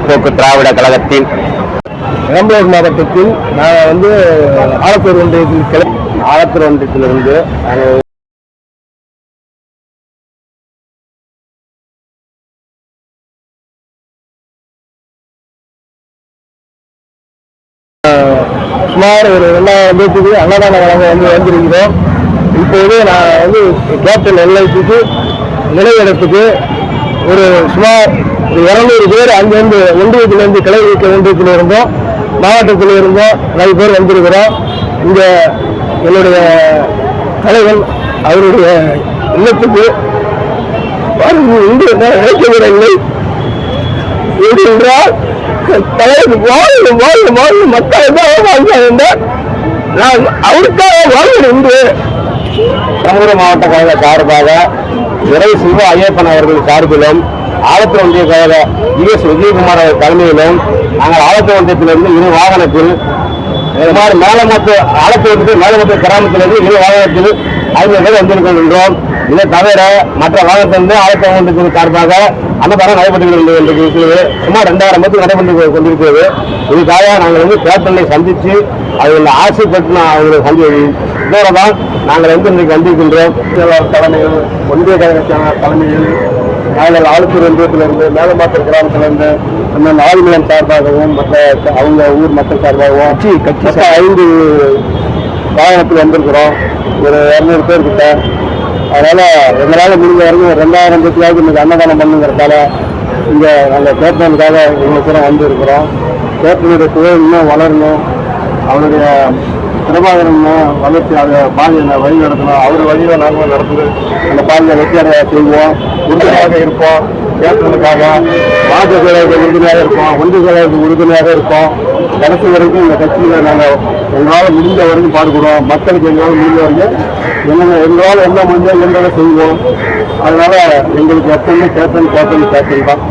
முற்போக்கு திராவிட கழகத்தின் பெரம்பலூர் மாவட்டத்தில் நான் ஆலத்தூர் ஒன்றியத்திலிருந்து சுமார் ஒரு 2000 பேருக்கு அன்னதான வழங்க வந்திருக்கிறோம். இப்போது நான் கேப்டன் எல்ஐசிக்கு நிலையிடத்துக்கு ஒரு சுமார் 200 பேர் அங்கிருந்து ஒன்றியத்திலிருந்து கிளை வைக்க ஒன்றியத்தில் இருந்தோம், மாவட்டத்தில் இருந்தோம், நிறைய பேர் வந்திருக்கிறோம். இங்கே என்னுடைய தலைவன் அவருடைய இல்லத்துக்கு நினைக்கவில்லை என்றால் மக்கள் நான் அவருக்காக வாழ்கிறேன் என்று பெரம்பலூர் மாவட்ட கழக சார்பாக இறை சிவ ஐயப்பன் அவர்கள் சார்பிலும் ஆலத்தூர் ஒன்றிய கழக ஜிஎஸ் விஜயகுமார் அவர் தலைமையிலும் நாங்கள் ஆலத்தூர் ஒன்றியத்திலிருந்து இரு வாகனத்தில் ஆலத்தூர் மேலமத்து கிராமத்திலிருந்து இரு வாகனத்தில் 50 பேர் வந்திருக்கின்றோம். இதை தவிர மற்ற வாகனத்திலிருந்து ஆலத்தூர் ஒன்றியத்தின் சார்பாக அன்னதானம் நடைபெற்று சுமார் 2000 பேருக்கு நடைபெற்று கொண்டிருக்கிறது. இதுக்காக நாங்கள் கேப்டனை சந்தித்து அதில் ஆசை பெற்று அவங்களை இதோடதான் நாங்கள் இன்றைக்கு வந்திருக்கின்றோம். தலைமையில் ஒன்றிய கழக தலைமையில் நாங்கள் ஆலத்தூர் ஒன்றியத்திலிருந்து மேலமாத்தூர் கிராமத்திலிருந்து ஆளுநர் சார்பாகவும் மற்ற அவங்க ஊர் மக்கள் சார்பாகவும் கட்சி 5 வாகனத்தில் வந்திருக்கிறோம். ஒரு 200 பேர் கிட்ட. அதனால எங்களால் முடிஞ்ச வரைக்கும் 2000 பேருக்காவது இன்னைக்கு அன்னதானம் பண்ணுங்கிறதால இங்கே நாங்கள் கேப்டனுக்காக இவ்வளோ தூரம் வந்திருக்கிறோம். கேப்டனுடைய தொழில் இன்னும் வளரணும், அவருடைய பிரபாகரன் வளர்ச்சி அதை பாதையை வழி நடத்தணும். அவர் வழியில் நாங்கள் நடத்துது அந்த பாதையை வெற்றியடைய செய்வோம், உறுதுணையாக இருப்போம். கேப்டனுக்காக மாவட்ட செயலாளருக்கு உறுதுணையாக இருப்போம், ஒன்றிய செயலாளருக்கு உறுதுணையாக இருப்போம். கடைசி வரைக்கும் இந்த கட்சியில் நாங்கள் எங்களால் முடிஞ்ச வரைக்கும் பாடுபடுவோம். மக்களுக்கு எங்களால் முடிஞ்ச வரைக்கும் எங்களால் என்ன முடிஞ்சோ எங்களை செய்வோம். அதனால எங்களுக்கு எப்பவுமே கேப்டன் தான்.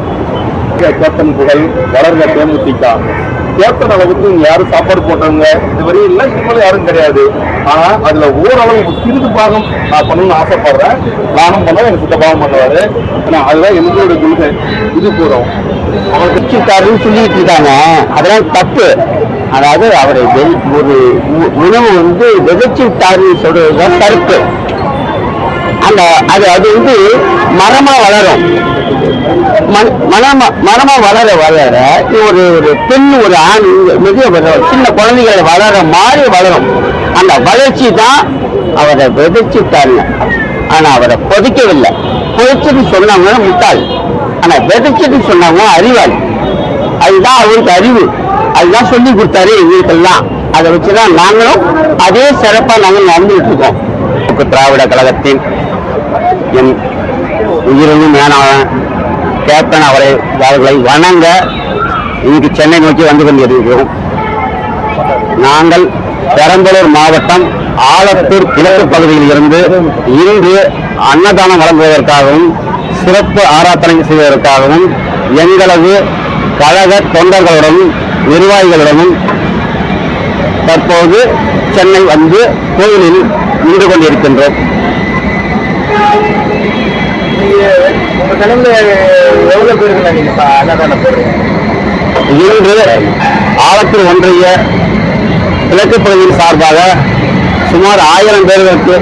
கேப்டன் புகழ் வளர்ந்த தேமுதிக. கேப்டன் அளவுக்கு யாரும் சாப்பாடு போட்டவங்க இதுவரையும் இல்லை, இனிமேல் யாரும் கிடையாது. ஆனா அதுல ஓரளவு சிறிது பாகம் நான் பண்ணணும்னு ஆசைப்படுறேன். நானும் பண்ண எனக்கு சுத்தபாகம் பண்ணுவாரு. அதுதான் எங்களோட கொள்கை. இது போதும். அவர் கட்சிக்காரன்னு சொல்லிட்டு இருக்காங்க, அதெல்லாம் தப்பு. அதாவது அவரை ஒரு உணவு விதைச்சு விட்டாருன்னு சொல்றதுதான் கருத்து. அது மரமா வளரும். மரமா வளர வளர ஒரு பெண் ஒரு ஆண் சின்ன குழந்தைகளை வளர மாதிரி வளரும். அந்த வளர்ச்சி தான் அவரை விதைச்சுட்டாருங்க. ஆனா அவரை பொதிக்கவில்லை. பொதிச்சுட்டு சொன்னவங்க முட்டாள், ஆனா விதைச்சிட்டு சொன்னவங்க அறிவாளி. அதுதான் அவருக்கு அறிவு. அதுதான் சொல்லி கொடுத்தாரு எங்களுக்கெல்லாம். அதை வச்சுதான் நாங்களும் அதே சிறப்பா நாங்கள் நடந்துட்டு இருக்கோம். திராவிட கழகத்தின் என் உயிரினும் மேலான கேப்டன் அவர்களை வணங்க இன்னைக்கு சென்னை நோக்கி வந்து கொண்டிருக்கிறோம். நாங்கள் பெரம்பலூர் மாவட்டம் ஆலத்தூர் கிழக்கு பகுதியில் இருந்து இன்று அன்னதானம் வழங்குவதற்காகவும் சிறப்பு ஆராதனை செய்வதற்காகவும் எங்களது கழக தொண்டர்களுடனும் நிர்வாகிகளுடனும் தற்போது சென்னை வந்து கோயிலில் நின்று கொண்டிருக்கின்றோம். இன்று ஆலத்தூர் ஒன்றிய கிழக்கு பகுதியின் சார்பாக சுமார் 1000 பேர்களுக்கு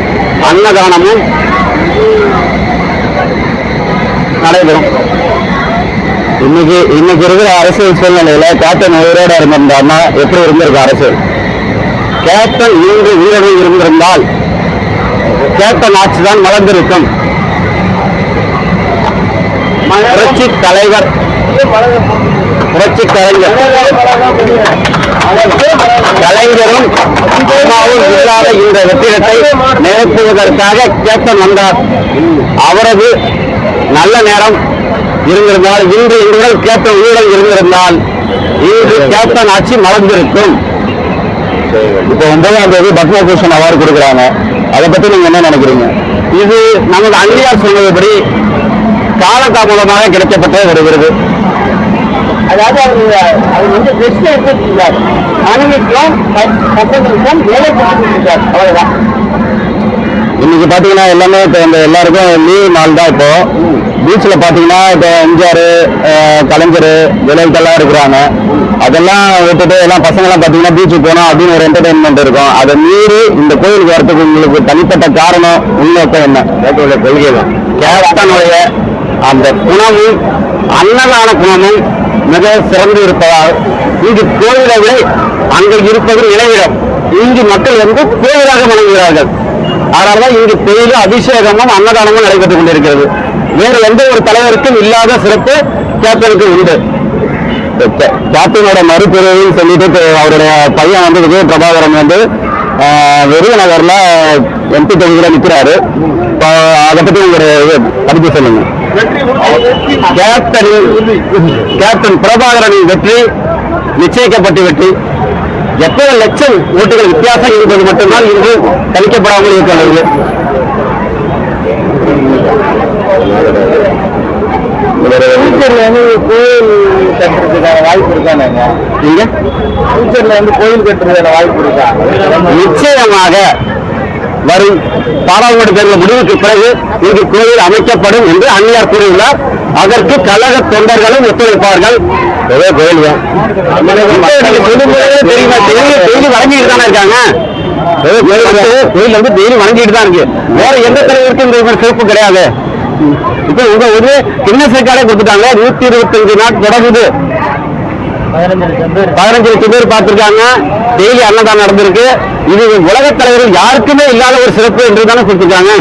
அன்னதானமும் நடைபெறும். இன்னைக்கு இருக்கிற அரசியல் சூழ்நிலையில கேப்டன் உயிரோட இருந்திருந்தாருன்னா எப்படி இருந்திருக்கும் அரசியல்? கேப்டன் இன்று உயிரோடு இருந்திருந்தால் கேப்டன் ஆட்சி தான் மலர்ந்திருக்கும். புரட்சி கலைஞர் கலைஞரும் இல்லாத இந்த வெற்றிடத்தை நிரப்புவதற்காக கேப்டன் வந்தார். அவரது நல்ல நேரம் இருந்திருந்தால் இன்று எங்களுடன் கேப்டன் உயிருடன் இருந்திருந்தால் இன்று கேப்டன் ஆட்சி மலர்ந்திருக்கும். இப்ப 9ஆம் தேதி பத்மபூஷன் அவார்டு கொடுக்குறாங்க. அதை பத்தி நீங்க என்ன நினைக்கிறீங்க? இது நமது அந்நியார் சொன்னதுபடி காலதாமதமாக கிடைக்கப்பட்ட ஒரு விருது. அதாவது அவர் பெஸ்ட் எடுத்துருக்கார். மனைவிக்கும் பசங்களுக்கும் வேலை கொடுத்துருக்கார். அவ்வளவுதான். இன்னைக்கு பாத்தீங்கன்னா எல்லாமே இப்போ இந்த எல்லாருக்கும் லீவ் நாள் தான். இப்போ பீச்சில் பாத்தீங்கன்னா இப்போ எம்ஜிஆர், கலைஞர், ஜெயலலிதா இருக்கிறாங்க. அதெல்லாம் விட்டுட்டு எல்லாம் பசங்கள்லாம் பாத்தீங்கன்னா பீச்சுக்கு போனோம் அப்படின்னு ஒரு என்டர்டைன்மெண்ட் இருக்கும். அதை மீறி இந்த கோயிலுக்கு வரதுக்கு உங்களுக்கு தனிப்பட்ட காரணம் உள்நோக்கம் என்ன? கொள்கை தான். கேப்டனுடைய அந்த குணமும் அன்னதான குணமும் மிக சிறந்து இருப்பதால் இங்கு கோயிலை விட அங்கே இருப்பது நிலையிடம். இங்கு மக்கள் வந்து கோயிலாக வணங்குகிறார்கள். அதனால்தான் இங்கு கோயில் அபிஷேகமும் அன்னதானமும் நடைபெற்றுக் கொண்டிருக்கிறது. வேறு எந்த ஒரு தலைவருக்கும் இல்லாத சிறப்பு கேப்டனுக்கு உண்டு. கேப்டனோட மறுபிரிவுன்னு சொல்லிட்டு அவருடைய பையன் வந்து விஜய பிரபாகரன் வந்து விருதுநகர்ல எம்பி தொகுதியில நிற்கிறாரு. அதை பத்தி உங்களுடைய கருத்து சொல்லுங்க. கேப்டன் பிரபாகரனின் வெற்றி நிச்சயிக்கப்பட்ட வெற்றி. எத்தனை லட்சம் ஓட்டுகள் வித்தியாசம் என்பது மட்டும்தான் இன்று கணிக்கப்படாமல் இருக்கிறது. கோயில் கட்டுறதுக்கான வாய்ப்பு இருக்காங்க. நீங்க ஃபியூச்சர்ல வந்து கோயில் கட்டுறதுக்கான வாய்ப்பு இருக்கா? நிச்சயமாக வரும் பாராளுமன்ற தேர்தல் முடிவுக்கு பிறகு இங்கு கோயில் அமைக்கப்படும் என்று அந்நியார் கூறியுள்ளார். அதற்கு கழக தொண்டர்களும் ஒத்துழைப்பார்கள். கோயில் தெரியுமா? டெய்லி வழங்கிட்டு தானே இருக்காங்க. கோயில் வந்து டெய்லி வழங்கிட்டு தான் இருக்கு. வேற எந்த தலைவருக்கும் இந்த சிறப்பு கிடையாது. இப்ப உங்க ஒரு கின்னஸ் ரெக்கார்டே கொடுத்துட்டாங்க. 125 நாள் தொடங்குது. 15 லட்சம் பேர் பார்த்திருக்காங்க. டெய்லி அன்னதானம் நடந்திருக்கு. இது உலக தலைவர்கள் யாருக்குமே இல்லாத ஒரு சிறப்பு என்று தானே கொடுத்திருக்காங்க.